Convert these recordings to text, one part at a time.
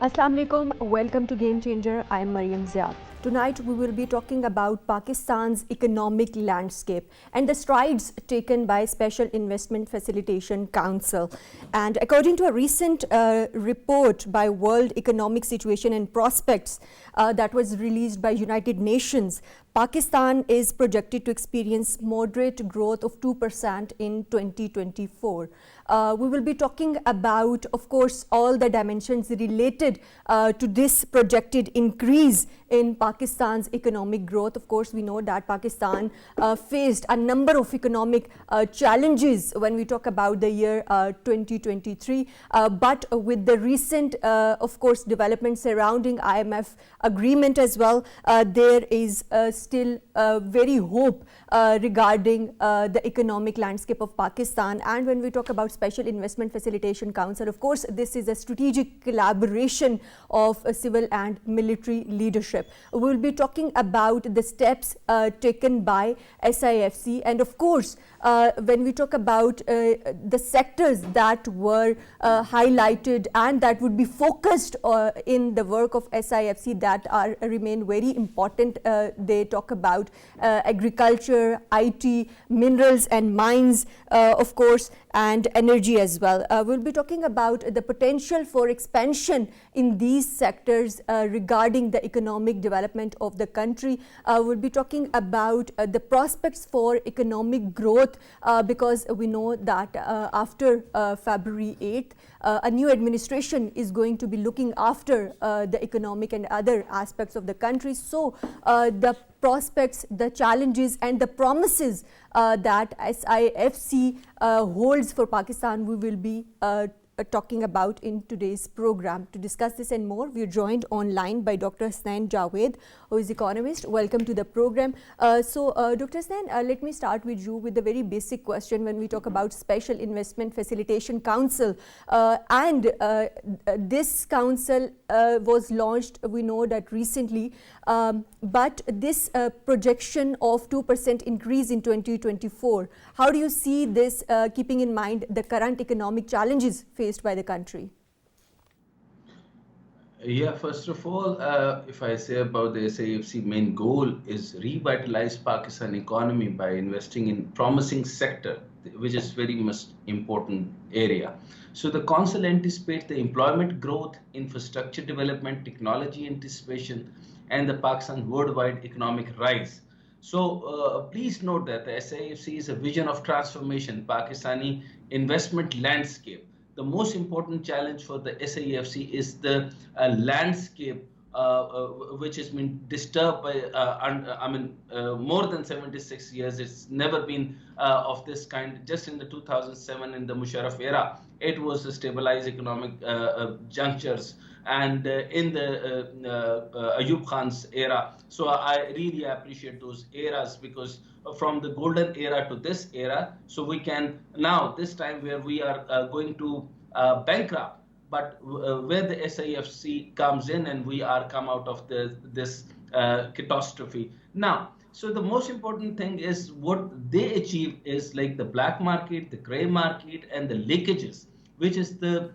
Assalamu alaikum, welcome to Game Changer. I am Mariam Ziad. Tonight we will be talking about Pakistan's economic landscape and the strides taken by Special Investment Facilitation Council. And according to a recent report by World Economic Situation and Prospects that was released by United Nations, Pakistan is projected to experience moderate growth of 2% in 2024. We will be talking about, of course, all the dimensions related to this projected increase in Pakistan's economic growth. Of course, we know that Pakistan faced a number of economic challenges when we talk about the year 2023. But with the recent, of course, developments surrounding IMF agreement as well, there is still very hope regarding the economic landscape of Pakistan. And when we talk about Special Investment Facilitation Council, of course, this is a strategic collaboration of civil and military leadership. We will be talking about the steps taken by SIFC, and of course, when we talk about the sectors that were highlighted and that would be focused in the work of SIFC that remain very important. They talk about agriculture, IT, minerals and mines, of course, and energy as well. We'll be talking about the potential for expansion in these sectors regarding the economic development of the country. We'll be talking about the prospects for economic growth because we know that after February 8th, a new administration is going to be looking after the economic and other aspects of the country. So the prospects, the challenges and the promises that SIFC holds for Pakistan, we will be talking about in today's program. To discuss this and more, we are joined online by Dr. Hasnain Javed, who is economist. Welcome to the program. Dr. Hasnain, let me start with you with a very basic question. When we talk about Special Investment Facilitation Council, this council was launched, we know that recently, but this projection of 2% increase in 2024, how do you see this keeping in mind the current economic challenges faced by the country? Yeah, first of all, if I say about the SIFC, main goal is revitalize Pakistan economy by investing in promising sector, which is very much important area. So the council anticipates the employment growth, infrastructure development, technology anticipation, and the Pakistan worldwide economic rise. So please note that the SIFC is a vision of transformation Pakistani investment landscape. The most important challenge for the SIFC is the landscape which has been disturbed by, more than 76 years. It's never been of this kind. Just in the 2007, in the Musharraf era, it was a stabilized economic junctures. And in the Ayub Khan's era. So I really appreciate those eras, because from the golden era to this era, so we can now, this time where we are going to bankrupt, but where the SIFC comes in and we are come out of this catastrophe. Now, so the most important thing is what they achieve is like the black market, the gray market, and the leakages, which is the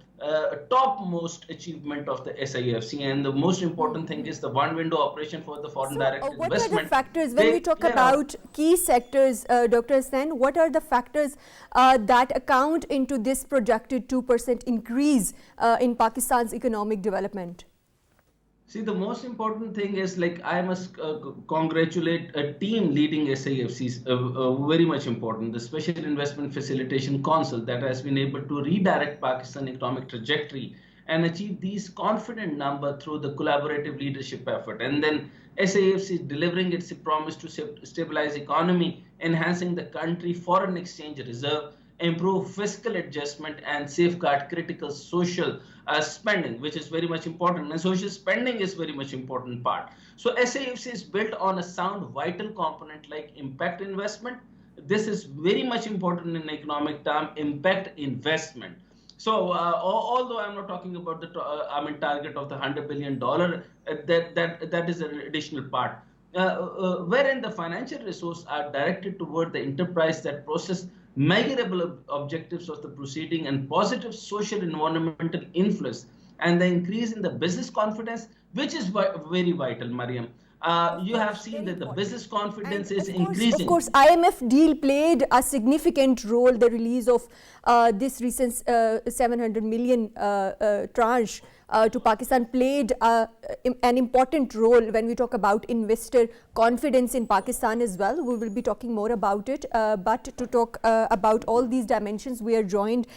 topmost achievement of the SIFC. And the most important thing is the one window operation for the foreign direct investment. What are the factors, when we talk about key sectors, Dr. Hasnain, what are the factors that account into this projected 2% increase in Pakistan's economic development? See, the most important thing is, like, I must congratulate a team leading SIFCs, very much important, the Special Investment Facilitation Council, that has been able to redirect Pakistan economic trajectory and achieve these confident numbers through the collaborative leadership effort. And then SIFC is delivering its promise to stabilize economy, enhancing the country foreign exchange reserve, improve fiscal adjustment, and safeguard critical social spending, which is very much important. And social spending is very much important part. So SIFC is built on a sound, vital component like impact investment. This is very much important in economic term, impact investment. So although I'm not talking about the target of the $100 billion, that is an additional part. Wherein the financial resources are directed toward the enterprise that process measurable objectives of the proceeding and positive social environmental influence and the increase in the business confidence, which is very vital, Mariam. Of You have course, seen very that the important. business confidence And is increasing. of course, IMF deal played a significant role. The release of this recent 700 million tranche to Pakistan played an important role when we talk about investor confidence in Pakistan as well. We will be talking more about it. But to talk about all these dimensions, we are joined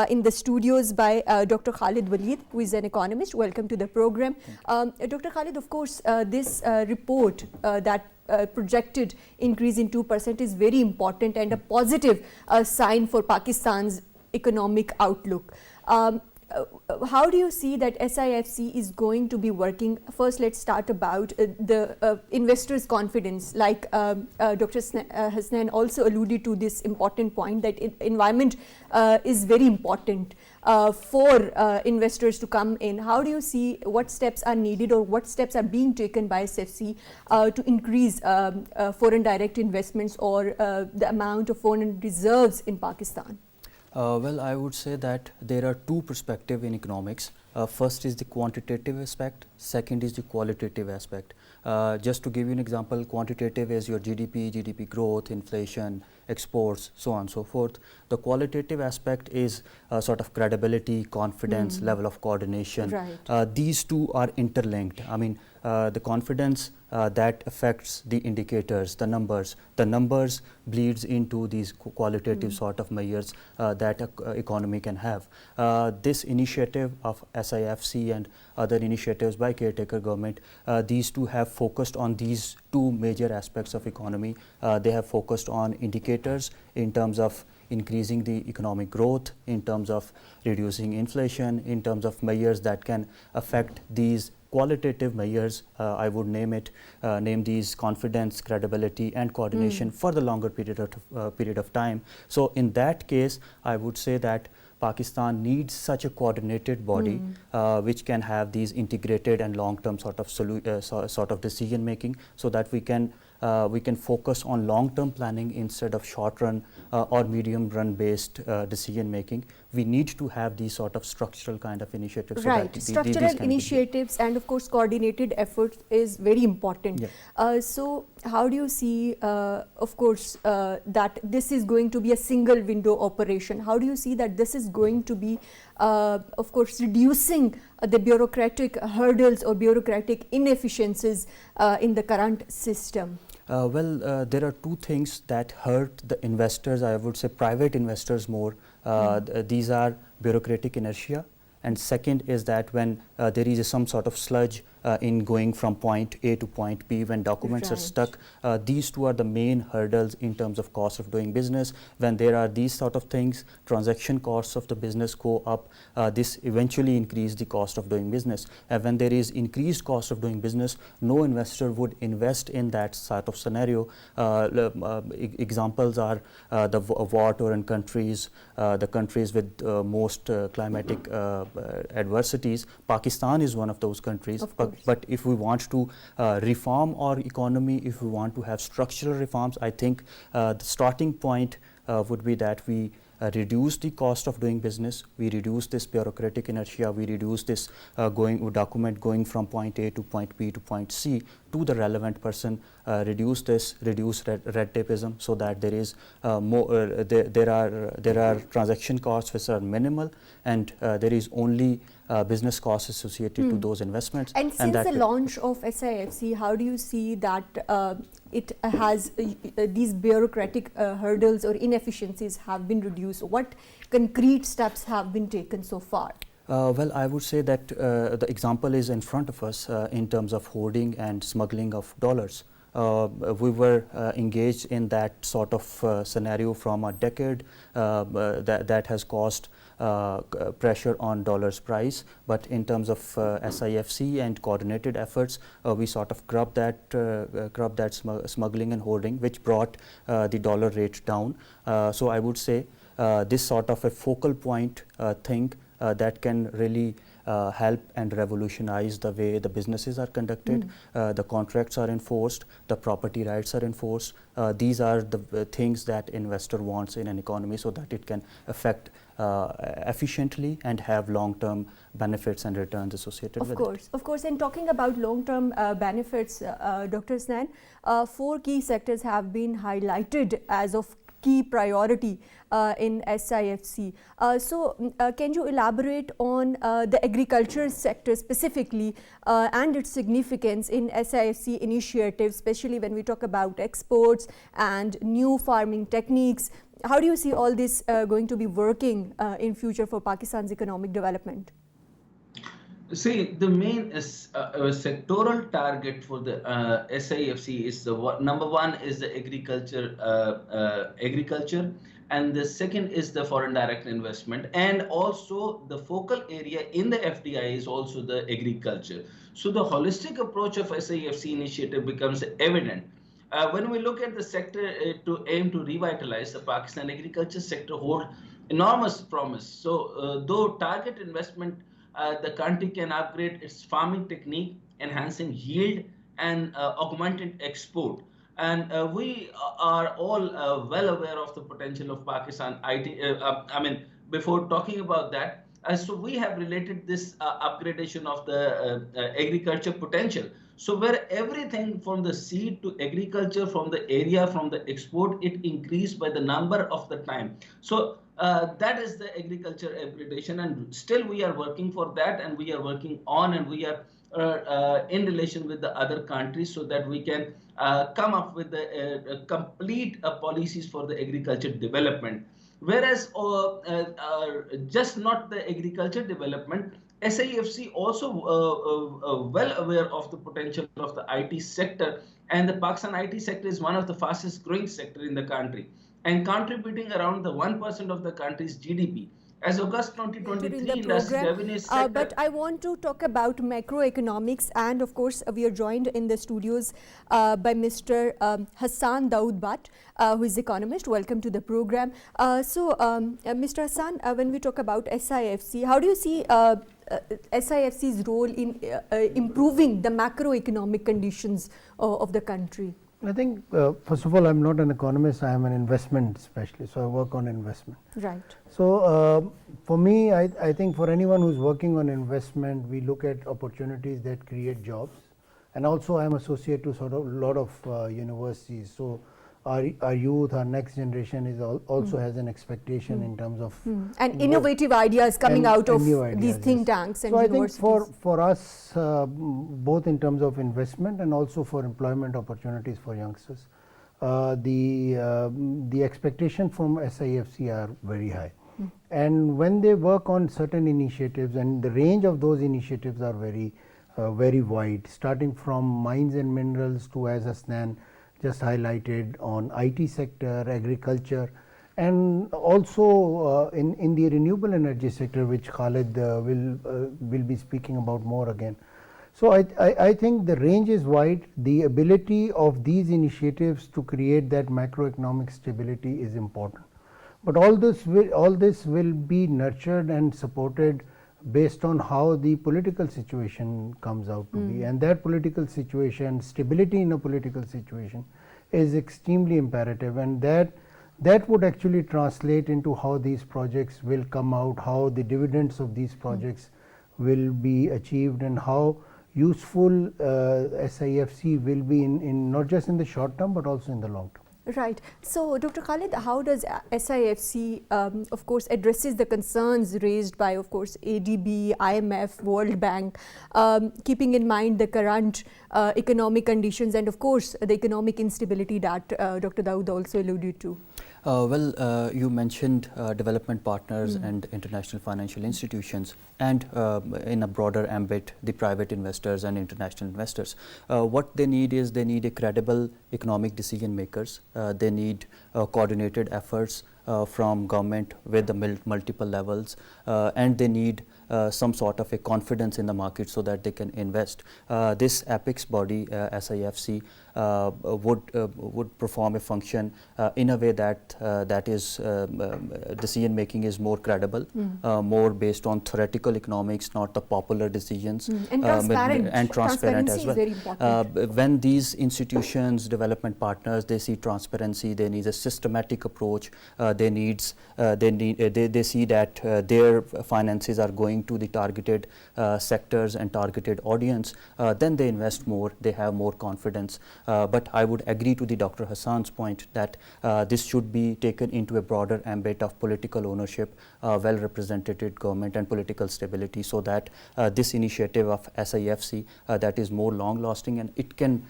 in the studios by Dr. Khalid Waleed, who is an economist. Welcome to the program. Dr. Khalid, of course, this report that projected increase in 2% is very important and a positive sign for Pakistan's economic outlook. How do you see that SIFC is going to be working? First, let's start about the investors' confidence. Like Dr. Hasnan also alluded to this important point that environment is very important for investors to come in. How do you see what steps are needed or what steps are being taken by SIFC to increase foreign direct investments or the amount of foreign reserves in Pakistan? Well, I would say that there are two perspectives in economics. First is the quantitative aspect, second is the qualitative aspect. Just to give you an example, quantitative is your GDP growth, inflation, exports, so on and so forth. The qualitative aspect is sort of credibility, confidence, level of coordination. Right. These two are interlinked. I mean, the confidence that affects the indicators, the numbers bleeds into these qualitative sort of measures that economy can have. This initiative of SIFC and other initiatives by caretaker government, these two have focused on these two major aspects of economy. They have focused on indicators in terms of increasing the economic growth, in terms of reducing inflation, in terms of measures that can affect these qualitative measures. I would name these confidence, credibility and coordination for the longer period of time. So in that case, I would say that Pakistan needs such a coordinated body which can have these integrated and long-term sort of decision making, so that we can focus on long-term planning instead of short-run or medium-run based decision making. We need to have these sort of structural kind of initiatives. Right, so that structural initiatives and of course coordinated efforts is very important. Yeah. So how do you see, of course, that this is going to be a single window operation? How do you see that this is going to be, of course, reducing the bureaucratic hurdles or bureaucratic inefficiencies in the current system? Well, there are two things that hurt the investors, I would say private investors more. These are bureaucratic inertia, and second is that when there is some sort of sludge in going from point A to point B, when documents are stuck, these two are the main hurdles in terms of cost of doing business. When there are these sort of things, transaction costs of the business go up, this eventually increase the cost of doing business. And when there is increased cost of doing business, no investor would invest in that sort of scenario. Examples are the war-torn countries, the countries with most climatic adversities. Pakistan is one of those countries. But if we want to reform our economy, if we want to have structural reforms, I think the starting point would be that we reduce the cost of doing business, we reduce this bureaucratic inertia, we reduce this document going from point A to point B to point C to the relevant person, reduce red tapeism, so that there is there are transaction costs which are minimal, and there is only business costs associated to those investments. And since the launch of SIFC, how do you see that it has these bureaucratic hurdles or inefficiencies have been reduced? What concrete steps have been taken so far? Well, I would say that the example is in front of us in terms of hoarding and smuggling of dollars. We were engaged in that sort of scenario from a decade that has caused pressure on dollar's price, but in terms of SIFC and coordinated efforts, we sort of curbed that smuggling and hoarding, which brought the dollar rate down. So I would say this sort of a focal point thing that can really help and revolutionize the way the businesses are conducted, the contracts are enforced, the property rights are enforced. These are the things that investor wants in an economy so that it can affect efficiently and have long-term benefits and returns associated with it. Of course. And talking about long-term benefits, Dr. Snan, 4 key sectors have been highlighted as of key priority in SIFC. Can you elaborate on the agriculture sector specifically and its significance in SIFC initiatives, especially when we talk about exports and new farming techniques? How do you see all this going to be working in future for Pakistan's economic development? See, the main sectoral target for the SIFC is number 1 is the agriculture, and the second is the foreign direct investment, and also the focal area in the FDI is also the agriculture. So the holistic approach of SIFC initiative becomes evident. When we look at the sector to aim to revitalize the Pakistan agriculture sector hold enormous promise. So though target investment, the country can upgrade its farming technique, enhancing yield and augmented export. And we are all well aware of the potential of Pakistan IT. Before talking about that, so we have related this upgradation of the agriculture potential. So where everything from the seed to agriculture, from the area, from the export, it increased by the number of the time. So that is the agriculture upgradation, and still we are working for that, and we are working on, and we are in relation with the other countries so that we can come up with the complete policies for the agriculture development. Whereas just not the agriculture development, SIFC also well aware of the potential of the IT sector, and the Pakistan IT sector is one of the fastest growing sector in the country and contributing around the 1% of the country's GDP. As August 2023 industry revenue sector. But I want to talk about macroeconomics, and of course we are joined in the studios by Mr. Hassan Daud Bhatt, who is economist. Welcome to the program. Mr. Hassan, when we talk about SIFC, how do you see SIFC's role in improving the macroeconomic conditions of the country? I think, first of all, I'm not an economist, I am an investment specialist, so I work on investment. Right. So, for me, I think for anyone who's working on investment, we look at opportunities that create jobs, and also I'm associated to sort of a lot of universities. So, our youth, our next generation is also has an expectation in terms of and innovative ideas coming out of these think tanks and universities. I think for us, both in terms of investment and also for employment opportunities for youngsters, the expectation from SIFC are very high. And when they work on certain initiatives, and the range of those initiatives are very wide, starting from mines and minerals to, as Asnan just highlighted, on IT sector, agriculture, and also in the renewable energy sector, which Khalid will be speaking about more again. So I think the range is wide. The ability of these initiatives to create that macroeconomic stability is important. But all this will be nurtured and supported based on how the political situation comes out to be, and that political situation, stability in a political situation, is extremely imperative, and that would actually translate into how these projects will come out, how the dividends of these projects will be achieved, and how useful SIFC will be in not just in the short term but also in the long term. Right. So, Dr. Khalid, how does SIFC, of course, addresses the concerns raised by, of course, ADB, IMF, World Bank, keeping in mind the current economic conditions and, of course, the economic instability that Dr. Daud also alluded to? You mentioned development partners and international financial institutions, and in a broader ambit, the private investors and international investors. What they need is a credible economic decision makers. They need coordinated efforts from government with the multiple levels, and they need some sort of a confidence in the market so that they can invest. This apex body, SIFC, would perform a function in a way that is decision making is more credible, more based on theoretical economics, not the popular decisions, and transparent as well. Is very important. When these institutions, development partners, they see transparency, they need a systematic approach. They see that their finances are going to the targeted sectors and targeted audience. Then they invest more. They have more confidence. But I would agree to the Dr. Hassan's point that this should be taken into a broader ambit of political ownership, well-represented government and political stability, so that this initiative of SIFC that is more long-lasting, and it can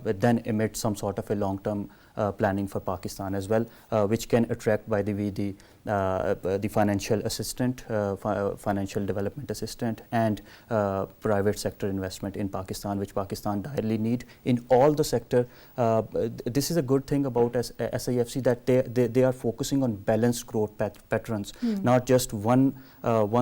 then emit some sort of a long-term planning for Pakistan as well, which can attract by the way the financial assistant, financial development assistant, and private sector investment in Pakistan, which Pakistan direly need in all the sector. This is a good thing about SIFC, that they are focusing on balanced growth patterns, not just one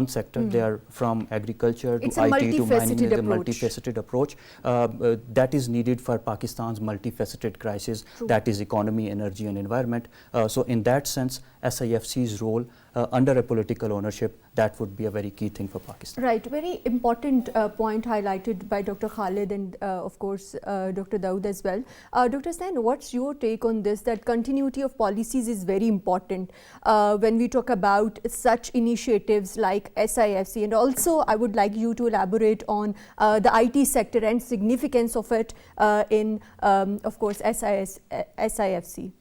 sector. They are from agriculture to IT to mining. It's a multifaceted approach that is needed for Pakistan's multifaceted crisis. True. That is economy, energy, and environment. So in that sense, SIFC's role under a political ownership, that would be a very key thing for Pakistan. Right, very important point highlighted by Dr. Khalid and of course Dr. Dawood as well. Dr. Sain, what's your take on this, that continuity of policies is very important when we talk about such initiatives like SIFC, and also I would like you to elaborate on the IT sector and significance of it in of course SIFC.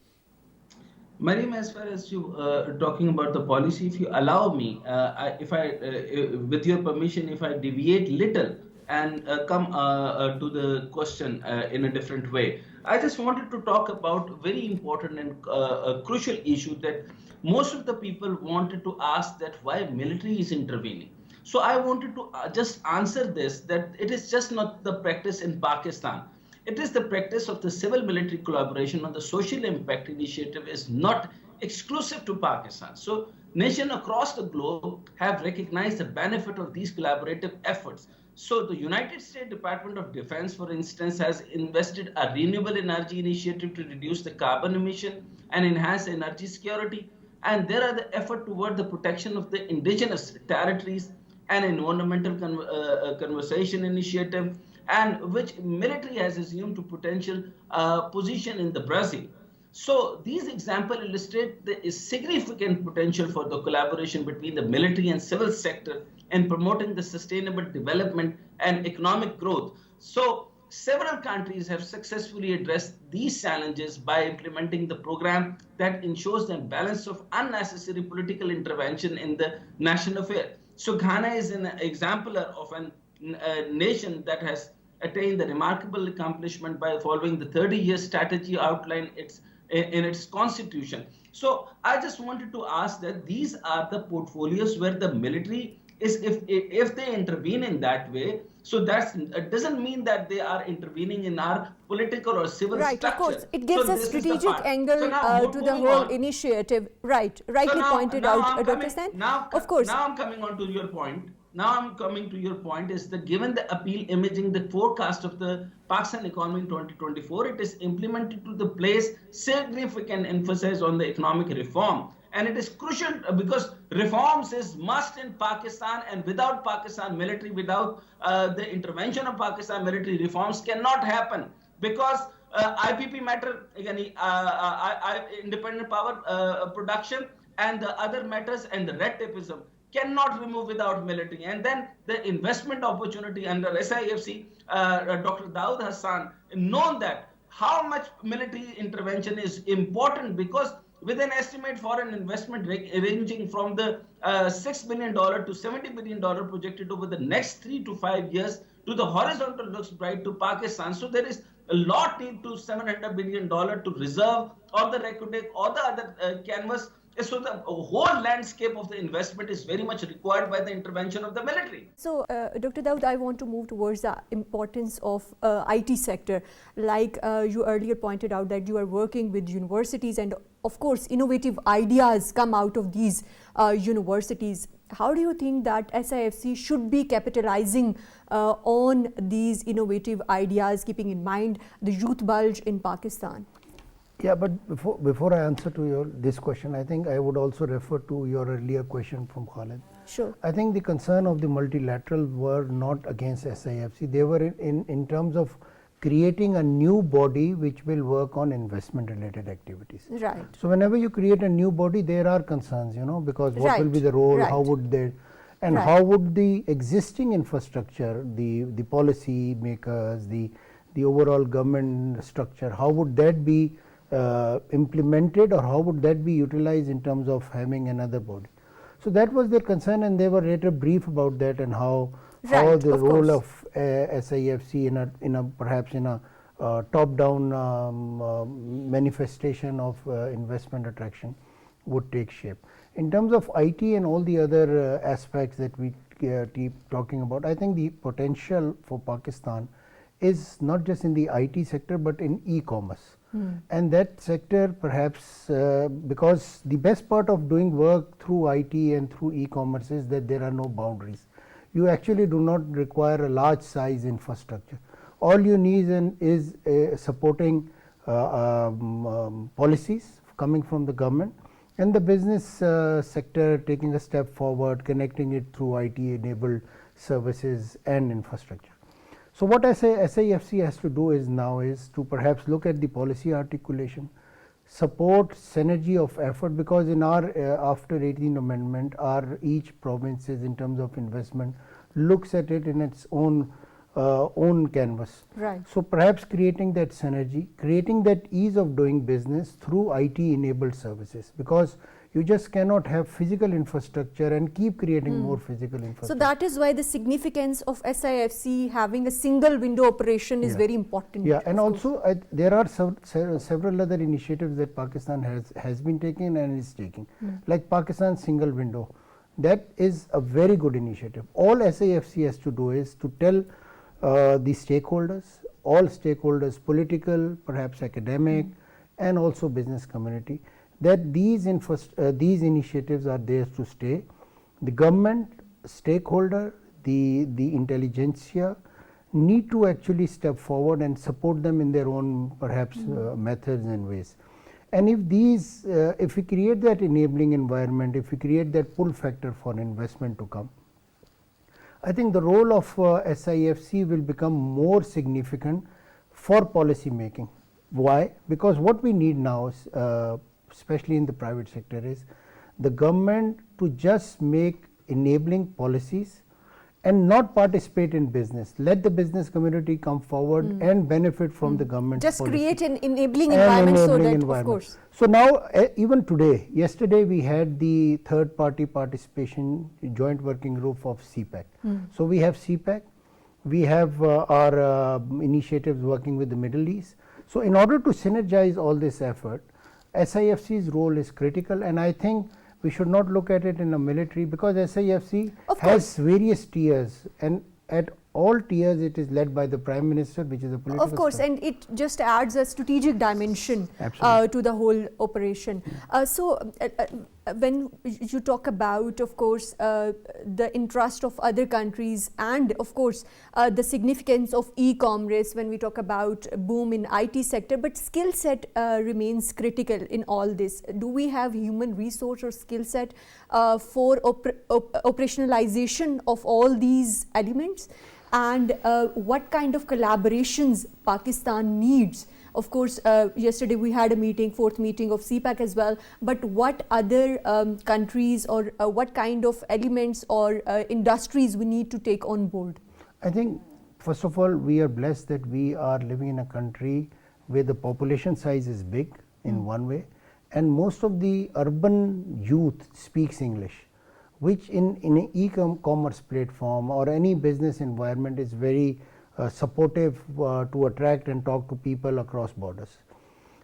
Mariam, as far as you talking about the policy, if you allow me, with your permission, if I deviate little and come to the question in a different way, I just wanted to talk about very important and a crucial issue that most of the people wanted to ask, that why military is intervening. So I wanted to just answer this, that it is just not the practice in Pakistan. It is the practice of the civil-military collaboration on the social impact initiative is not exclusive to Pakistan. So nations across the globe have recognized the benefit of these collaborative efforts. So the United States Department of Defense, for instance, has invested a renewable energy initiative to reduce the carbon emission and enhance energy security. And there are the effort toward the protection of the indigenous territories and environmental conservation initiative, and which military has assumed to potential position in the Brazil. So these examples illustrate the significant potential for the collaboration between the military and civil sector in promoting the sustainable development and economic growth. So several countries have successfully addressed these challenges by implementing the program that ensures the balance of unnecessary political intervention in the national affairs. So Ghana is an example of a nation that has attained the remarkable accomplishment by following the 30-year strategy outlined in its constitution. So I just wanted to ask that these are the portfolios where the military is, if they intervene in that way, so that doesn't mean that they are intervening in our political or civil structure. Right, of course. It gives a strategic angle to the whole initiative. Right, rightly pointed out, Dr. Sain. Of course. Now I'm coming on to your point. Is that given the appeal imaging the forecast of the Pakistan economy in 2024, it is implemented to the place significant emphasis on the economic reform. And it is crucial because reforms is must in Pakistan, and without Pakistan military, without the intervention of Pakistan military, reforms cannot happen. Because IPP matter, again, independent power production and the other matters and the red tapeism cannot remove without military. And then the investment opportunity under SIFC, Dr. Dawood Hassan known that how much military intervention is important, because with an estimate foreign investment ranging from the $6 billion to $70 billion projected over the next 3 to 5 years, to the horizontal looks bright to Pakistan. So there is a lot need to $700 billion to reserve or the record or the other canvas. So the whole landscape of the investment is very much required by the intervention of the military. So, Dr. Dawood, I want to move towards the importance of IT sector. Like you earlier pointed out that you are working with universities, and of course, innovative ideas come out of these universities. how do you think that SIFC should be capitalizing on these innovative ideas, keeping in mind the youth bulge in Pakistan? Yeah, but before I answer to this question, I think I would also refer to your earlier question from Khalid. Sure. I think the concern of the multilateral were not against SIFC. They were in terms of creating a new body which will work on investment related activities. Right. So whenever you create a new body, there are concerns, because what will be the role, how would they, and how would the existing infrastructure, the policy makers, the overall government structure, how would that be implemented, or how would that be utilized in terms of having another body? So that was their concern, and they were later brief about that, and how the role of SIFC perhaps in a top-down manifestation of investment attraction would take shape. In terms of IT and all the other aspects that we keep talking about, I think the potential for Pakistan is not just in the IT sector but in e-commerce. And that sector perhaps because the best part of doing work through IT and through e-commerce is that there are no boundaries. You actually do not require a large size infrastructure. All you need is supporting policies coming from the government, and the business sector taking a step forward, connecting it through IT enabled services and infrastructure. So what SIFC has to do is to perhaps look at the policy articulation, support synergy of effort, because in our after 18th amendment, our each provinces in terms of investment looks at it in its own canvas. Right. So perhaps creating that synergy, creating that ease of doing business through IT enabled services, because you just cannot have physical infrastructure and keep creating more physical infrastructure. So that is why the significance of SIFC having a single window operation is very important. Yeah, and also there are several other initiatives that Pakistan has been taking and is taking, like Pakistan single window. That is a very good initiative. All SIFC has to do is to tell the stakeholders, all stakeholders, political, perhaps academic, and also business community, that these initiatives are there to stay. The government, stakeholder, the intelligentsia need to actually step forward and support them in their own perhaps methods and ways. And if we create that enabling environment, if we create that pull factor for investment to come, I think the role of SIFC will become more significant for policy making. Why? Because what we need now is, especially in the private sector, is the government to just make enabling policies and not participate in business. Let the business community come forward and benefit from the government just policy. Create an enabling environment so that, of course. So now, even today, yesterday we had the third party participation joint working group of CPEC. So we have CPEC, we have our initiatives working with the Middle East. So in order to synergize all this effort, SIFC's role is critical, and I think we should not look at it in a military, because SIFC has various tiers, and at all tiers it is led by the Prime Minister, which is a political Of course, and it just adds a strategic dimension to the whole operation. When you talk about, of course, the interest of other countries and, of course, the significance of e-commerce, when we talk about boom in IT sector, but skill set remains critical in all this. Do we have human resource or skill set for operationalization of all these elements? And what kind of collaborations Pakistan needs? Of course, yesterday we had a meeting, fourth meeting of CPEC as well, but what other countries or what kind of elements or industries we need to take on board? I think, first of all, we are blessed that we are living in a country where the population size is big in one way, and most of the urban youth speaks English, which in an e-commerce platform or any business environment is very supportive to attract and talk to people across borders.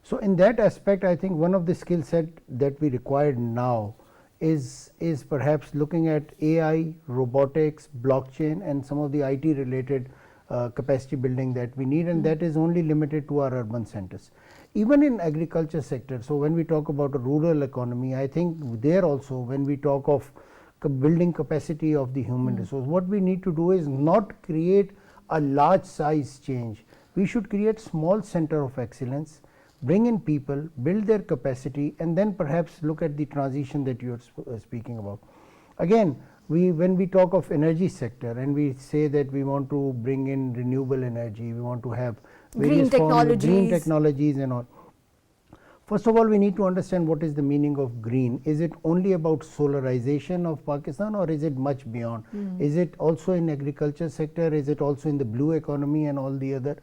So in that aspect, I think one of the skill set that we require now is perhaps looking at AI, robotics, blockchain, and some of the IT related capacity building that we need, and that is only limited to our urban centers. Even in agriculture sector, so when we talk about a rural economy, I think there also, when we talk of building capacity of the human resource. What we need to do is not create a large size change. We should create small center of excellence, bring in people, build their capacity, and then perhaps look at the transition that you are speaking about. Again, when we talk of energy sector and we say that we want to bring in renewable energy, we want to have various green technologies and all. First of all, we need to understand what is the meaning of green. Is it only about solarization of Pakistan, or is it much beyond? Is it also in agriculture sector? Is it also in the blue economy and all the other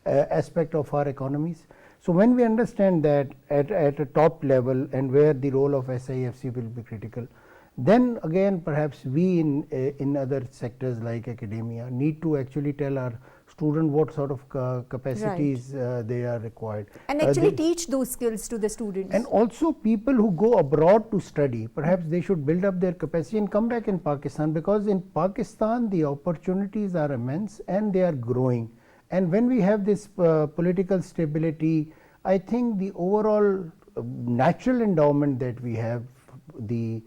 aspect of our economies? So when we understand that at a top level and where the role of SIFC will be critical, then again perhaps we in other sectors like academia need to actually tell our student what sort of capacities they are required. And actually teach those skills to the students. And also people who go abroad to study, perhaps they should build up their capacity and come back in Pakistan, because in Pakistan the opportunities are immense and they are growing. And when we have this political stability, I think the overall natural endowment that we have, the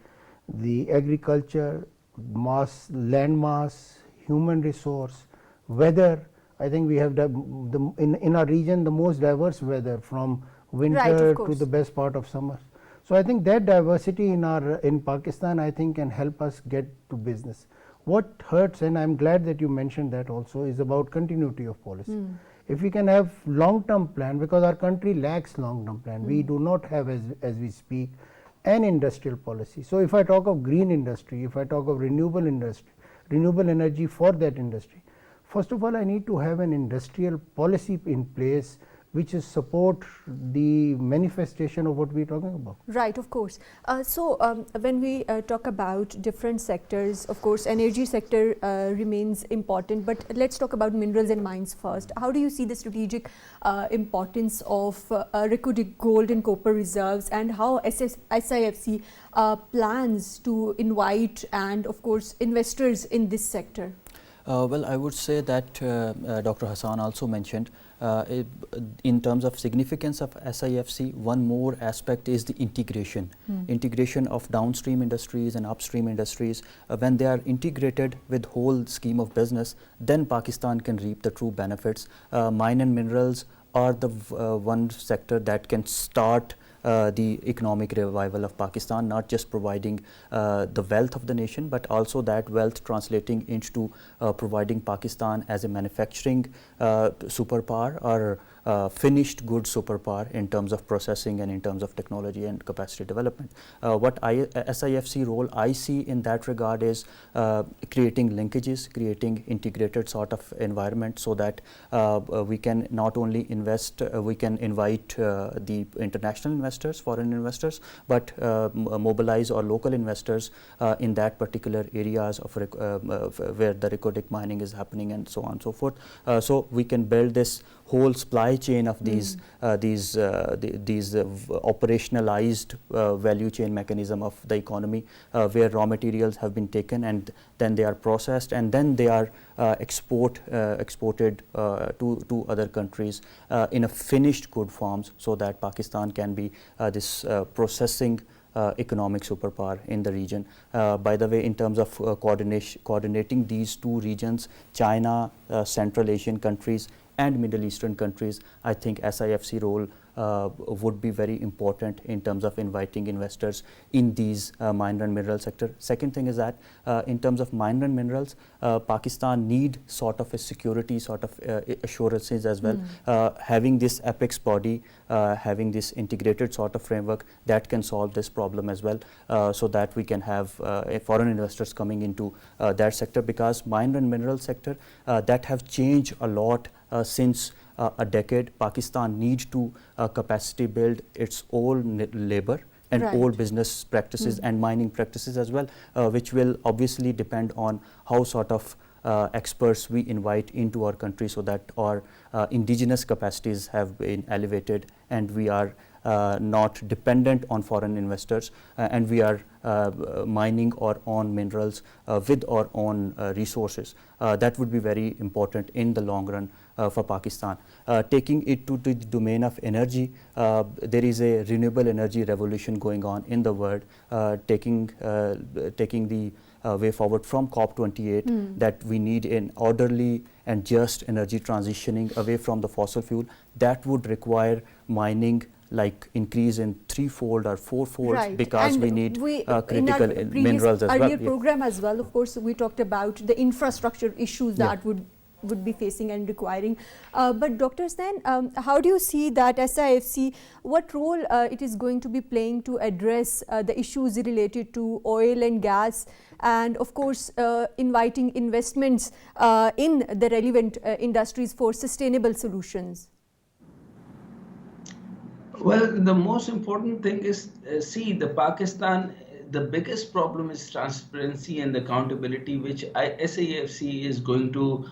agriculture, land mass, human resource, weather, I think we have in our region the most diverse weather, from winter to the best part of summer. So I think that diversity in Pakistan, I think, can help us get to business. What hurts, and I'm glad that you mentioned that also, is about continuity of policy. If we can have long-term plan, because our country lacks long-term plan, we do not have as we speak an industrial policy. So if I talk of green industry, if I talk of renewable energy for that industry, first of all I need to have an industrial policy in place which is support the manifestation of what we are talking about. Right, of course. So when we talk about different sectors, of course energy sector remains important, but let's talk about minerals and mines first. How do you see the strategic importance of recorded gold and copper reserves, and how SIFC plans to invite and of course investors in this sector? Well, I would say that Dr. Hassan also mentioned in terms of significance of SIFC, one more aspect is the integration. Integration of downstream industries and upstream industries. When they are integrated with whole scheme of business, then Pakistan can reap the true benefits. Mine and minerals are the one sector that can start the economic revival of Pakistan, not just providing the wealth of the nation, but also that wealth translating into providing Pakistan as a manufacturing superpower or finished goods superpower in terms of processing and in terms of technology and capacity development. What SIFC role I see in that regard is creating linkages, creating integrated sort of environment, so that we can not only invest, we can invite the international investors, foreign investors, but mobilize our local investors in that particular areas of where the recorded mining is happening and so on and so forth. So we can build this whole supply chain of these operationalized value chain mechanism of the economy, where raw materials have been taken and then they are processed and then they are exported to other countries in a finished good forms, so that Pakistan can be this processing economic superpower in the region. By the way, in terms of coordinating these two regions, China, Central Asian countries and Middle Eastern countries, I think SIFC role would be very important in terms of inviting investors in these mine and mineral sector. Second thing is that in terms of mine and minerals, Pakistan need sort of a security sort of assurances as well. Having this apex body, having this integrated sort of framework that can solve this problem as well, so that we can have foreign investors coming into that sector, because mine and mineral sector that have changed a lot since a decade. Pakistan needs to capacity build its own labor and old business practices and mining practices as well, which will obviously depend on how sort of experts we invite into our country, so that our indigenous capacities have been elevated and we are not dependent on foreign investors, and we are mining our own minerals with our own resources. That would be very important in the long run for Pakistan. Taking it to the domain of energy, there is a renewable energy revolution going on in the world, taking the way forward from COP28, that we need an orderly and just energy transitioning away from the fossil fuel. That would require mining like increase in threefold or fourfold, Right. because And we need critical in our previous minerals as well. earlier program as well, of course, we talked about the infrastructure issues that would be facing and requiring. But Dr. Hasnain, how do you see that SIFC, what role it is going to be playing to address the issues related to oil and gas, and of course inviting investments in the relevant industries for sustainable solutions? Well, the most important thing is, the biggest problem is transparency and accountability, which SAFC is going to,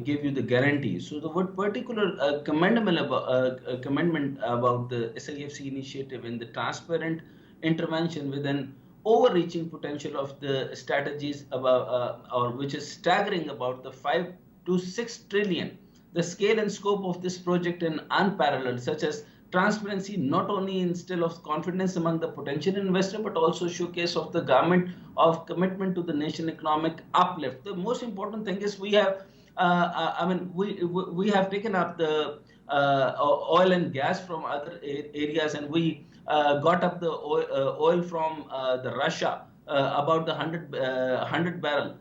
give you the guarantee. So the word particular commendment about the SAFC initiative and the transparent intervention with an overreaching potential of the strategies about, or which is staggering about the 5 to 6 trillion. The scale and scope of this project is unparalleled, such as transparency not only instill of confidence among the potential investor, but also showcase of the government of commitment to the nation economic uplift. The most important thing is we have, we have taken up the oil and gas from other areas, and we got up the oil from the Russia, about the 100 barrel.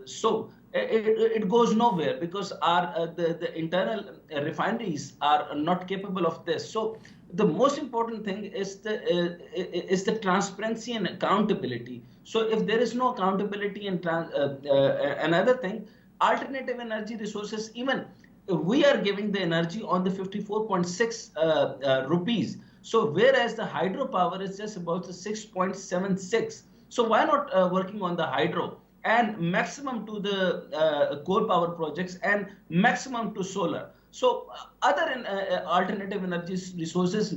So it goes nowhere because the internal refineries are not capable of this. So the most important thing is the transparency and accountability. So if there is no accountability and another thing, alternative energy resources, even we are giving the energy on the 54.6 rupees. So whereas the hydropower is just about the 6.76. So why not working on the hydro and maximum to the coal power projects and maximum to solar? So other alternative energy resources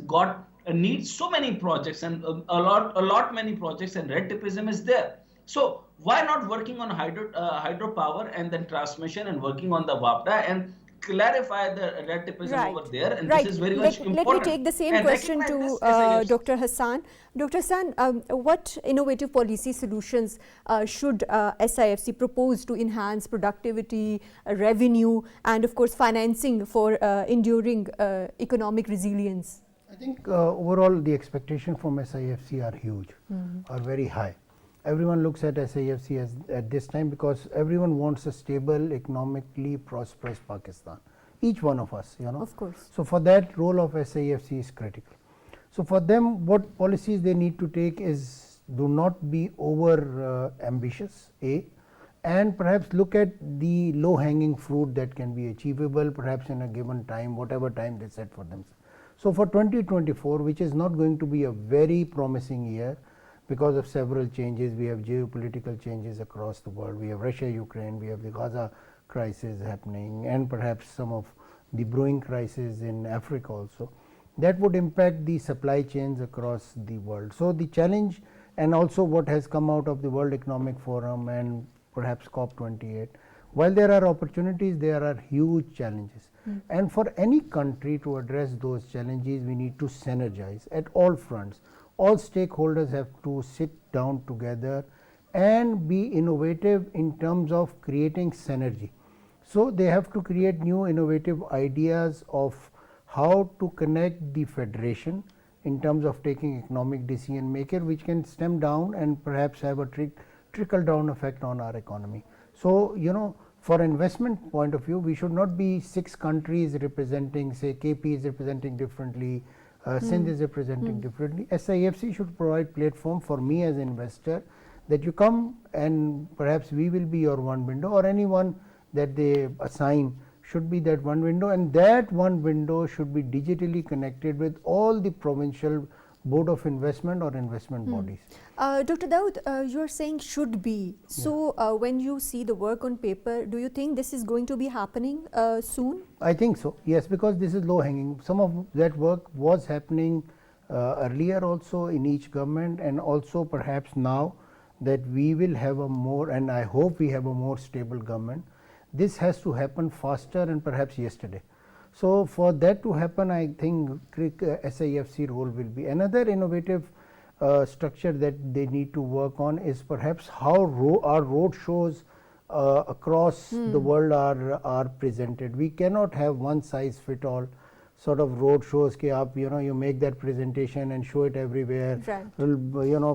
need so many projects and a lot many projects, and red tapeism is there. So why not working on hydropower and then transmission and working on the WAPDA and clarify the red tapeism over there, and this is very much important. Let me take the same question to Dr. Hassan. Dr. Hassan, what innovative policy solutions should SIFC propose to enhance productivity, revenue, and of course financing for enduring economic resilience? I think overall the expectation from SIFC are huge, are very high. Everyone looks at SIFC at this time because everyone wants a stable, economically prosperous Pakistan. Each one of us, you know. Of course. So for that, role of SIFC is critical. So for them, what policies they need to take is do not be over ambitious, and perhaps look at the low-hanging fruit that can be achievable, perhaps in a given time, whatever time they set for themselves. So for 2024, which is not going to be a very promising year, because of several changes. We have geopolitical changes across the world. We have Russia, Ukraine, we have the Gaza crisis happening, and perhaps some of the brewing crisis in Africa also. That would impact the supply chains across the world. So the challenge, and also what has come out of the World Economic Forum and perhaps COP28, while there are opportunities, there are huge challenges. And for any country to address those challenges, we need to synergize at all fronts. All stakeholders have to sit down together and be innovative in terms of creating synergy. So they have to create new innovative ideas of how to connect the federation in terms of taking economic decision maker, which can stem down and perhaps have a trickle down effect on our economy. So, you know, for investment point of view, we should not be 6 countries representing, say KP is representing differently, Sindh is representing differently. SIFC should provide platform for me as an investor, that you come and perhaps we will be your one window, or anyone that they assign should be that one window, and that one window should be digitally connected with all the provincial board of investment or investment bodies. Dr. Daud, you're saying should be. So when you see the work on paper, do you think this is going to be happening soon? I think so, yes, because this is low hanging. Some of that work was happening earlier also in each government, and also perhaps now that we will have a more, and I hope we have a more stable government. This has to happen faster and perhaps yesterday. So for that to happen, I think SIFC role will be another innovative structure that they need to work on is perhaps how our road shows across the world are presented. We cannot have one size fit all sort of road shows ke aap, you make that presentation and show it everywhere. Right.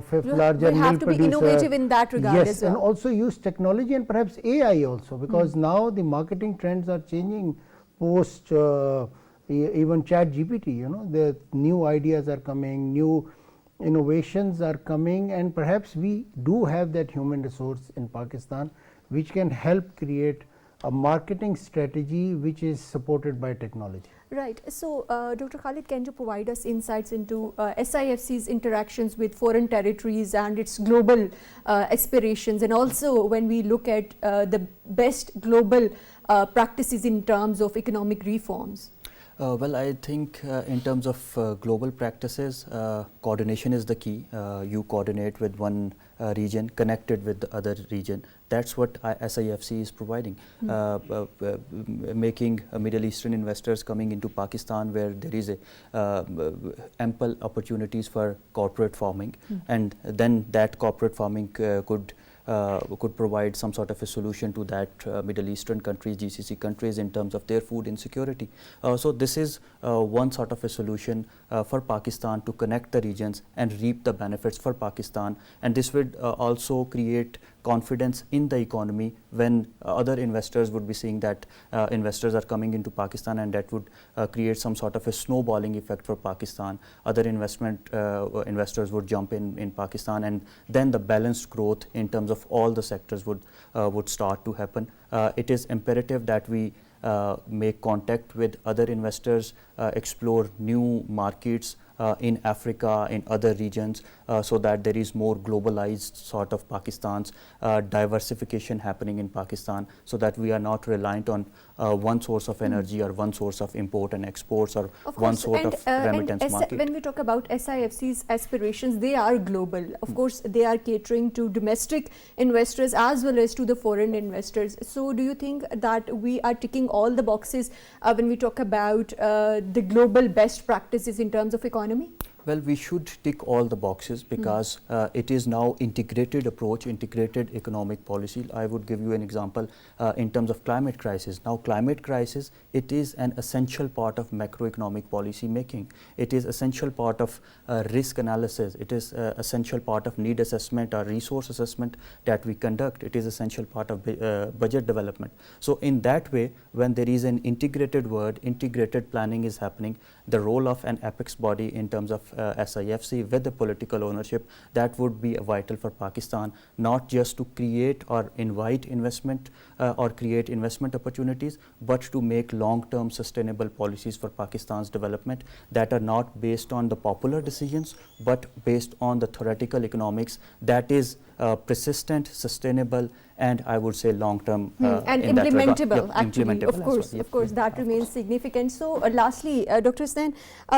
Fifth You largest will have milk to be producer. innovative in that regard Yes, as well. and also use technology and perhaps AI also, because now the marketing trends are changing post even chat GPT, the new ideas are coming, new innovations are coming, and perhaps we do have that human resource in Pakistan which can help create a marketing strategy which is supported by technology. Right. So, Dr. Khalid, can you provide us insights into SIFC's interactions with foreign territories and its global aspirations, and also when we look at the best global practices in terms of economic reforms? Well, I think in terms of global practices, coordination is the key. You coordinate with one region, connected with the other region. That's what SIFC is providing. Making Middle Eastern investors coming into Pakistan, where there is ample opportunities for corporate farming, and then that corporate farming could provide some sort of a solution to that Middle Eastern countries, GCC countries, in terms of their food insecurity. So this is one sort of a solution for Pakistan to connect the regions and reap the benefits for Pakistan, and this would also create confidence in the economy when other investors would be seeing that investors are coming into Pakistan, and that would create some sort of a snowballing effect for Pakistan. Other investors would jump in Pakistan, and then the balanced growth in terms of all the sectors would start to happen. It is imperative that we make contact with other investors, explore new markets in Africa, in other regions, so that there is more globalized sort of Pakistan's diversification happening in Pakistan, so that we are not reliant on one source of energy or one source of import and exports, or one sort of remittance market. When we talk about SIFC's aspirations, they are global. Of course, they are catering to domestic investors as well as to the foreign investors. So do you think that we are ticking all the boxes when we talk about the global best practices in terms of economy? Well, we should tick all the boxes because it is now integrated approach, integrated economic policy. I would give you an example in terms of climate crisis. Now, climate crisis, it is an essential part of macroeconomic policy making. It is essential part of risk analysis. It is essential part of need assessment or resource assessment that we conduct. It is essential part of budget development. So in that way, when there is an integrated word, integrated planning is happening, the role of an apex body in terms of SIFC with the political ownership, that would be vital for Pakistan, not just to create or invite investment or create investment opportunities, but to make long-term sustainable policies for Pakistan's development that are not based on the popular decisions, but based on the theoretical economics that is persistent, sustainable, and I would say long-term and in that regard. implementable, actually, Implementable of course, that remains significant. So lastly, Dr. Hussain,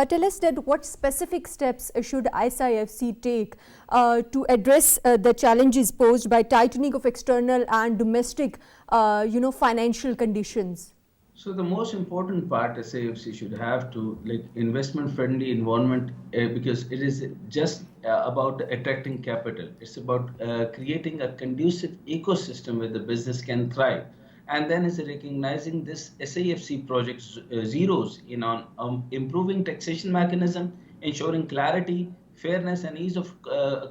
tell us that what specific steps should SIFC take to address the challenges posed by tightening of external and domestic financial conditions? So the most important part SAFC should have to investment-friendly environment because it is just about attracting capital. It's about creating a conducive ecosystem where the business can thrive. And then is recognizing this SAFC project's zeros in on improving taxation mechanism, ensuring clarity, fairness, and ease of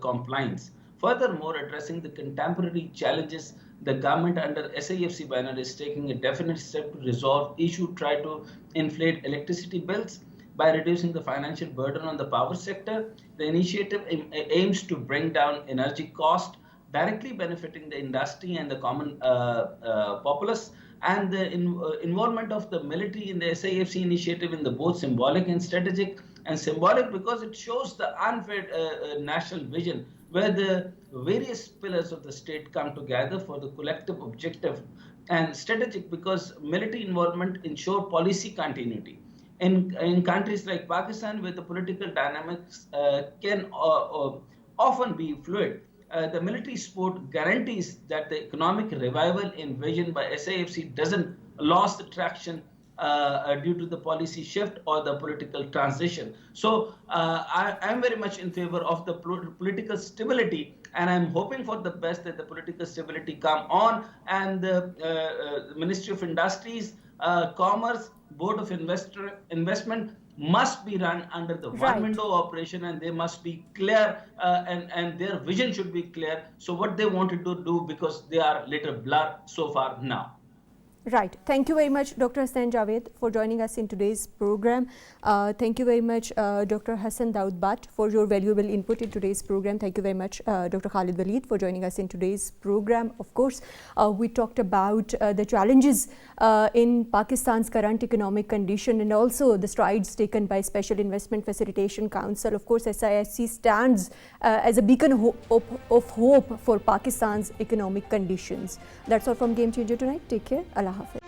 compliance. Furthermore, addressing the contemporary challenges, the government under SIFC banner is taking a definite step to resolve issue, try to inflate electricity bills by reducing the financial burden on the power sector. The initiative aims to bring down energy cost, directly benefiting the industry and the common populace. And the involvement of the military in the SIFC initiative in the both symbolic and strategic and symbolic because it shows the unfair national vision where the various pillars of the state come together for the collective objective, and strategic because military involvement ensure policy continuity. In countries like Pakistan, where the political dynamics can often be fluid, the military support guarantees that the economic revival envisioned by SIFC doesn't lose the traction due to the policy shift or the political transition. So I'm very much in favor of the political stability, and I'm hoping for the best that the political stability come on, and the Ministry of Industries, Commerce, Board of Investment must be run under the one window operation, and they must be clear, and their vision should be clear. So what they wanted to do, because they are little blur so far now. Right. Thank you very much, Dr. Hassan Javed, for joining us in today's program. Thank you very much, Dr. Hassan Daud Bhatt, for your valuable input in today's program. Thank you very much, Dr. Khalid Waleed, for joining us in today's program. Of course, we talked about the challenges in Pakistan's current economic condition and also the strides taken by Special Investment Facilitation Council. Of course, SIFC stands as a beacon of hope for Pakistan's economic conditions. That's all from Game Changer tonight. Take care. Allah Hafiz.